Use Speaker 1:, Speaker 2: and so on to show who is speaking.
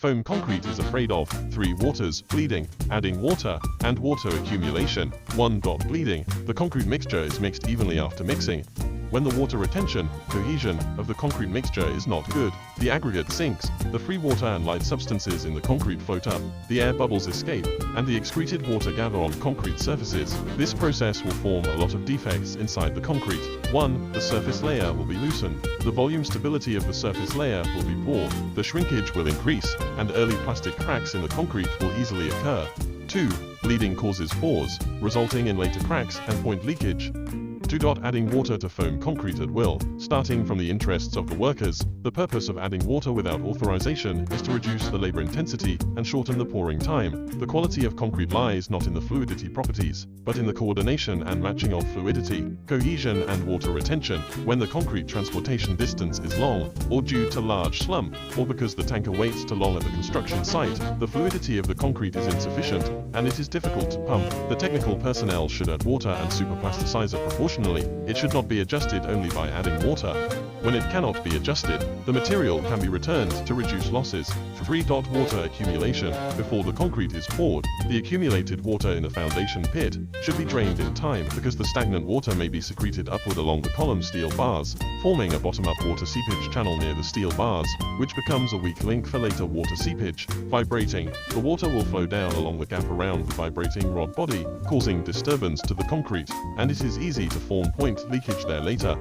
Speaker 1: Foam concrete is afraid of 3 waters: bleeding, adding water, and water accumulation. 1. Bleeding. The concrete mixture is mixed evenly after mixing. When the water retention, cohesion, of the concrete mixture is not good, the aggregate sinks, the free water and light substances in the concrete float up, the air bubbles escape, and the excreted water gather on concrete surfaces. This process will form a lot of defects inside the concrete. 1. The surface layer will be loosened. The volume stability of the surface layer will be poor, the shrinkage will increase, and early plastic cracks in the concrete will easily occur. 2. Bleeding causes pores, resulting in later cracks and point leakage. 2. Adding water to foam concrete at will. Starting from the interests of the workers, the purpose of adding water without authorization is to reduce the labor intensity and shorten the pouring time. The quality of concrete lies not in the fluidity properties, but in the coordination and matching of fluidity, cohesion and water retention. When the concrete transportation distance is long, or due to large slump, or because the tanker waits too long at the construction site, the fluidity of the concrete is insufficient, and it is difficult to pump. The technical personnel should add water and superplasticizer proportionally. It should not be adjusted only by adding water. When it cannot be adjusted, the material can be returned to reduce losses. 3. Water accumulation. Before the concrete is poured, the accumulated water in the foundation pit should be drained in time, because the stagnant water may be secreted upward along the column steel bars, forming a bottom-up water seepage channel near the steel bars, which becomes a weak link for later water seepage. Vibrating. The water will flow down along the gap around the vibrating rod body, causing disturbance to the concrete, and it is easy to form point leakage there later.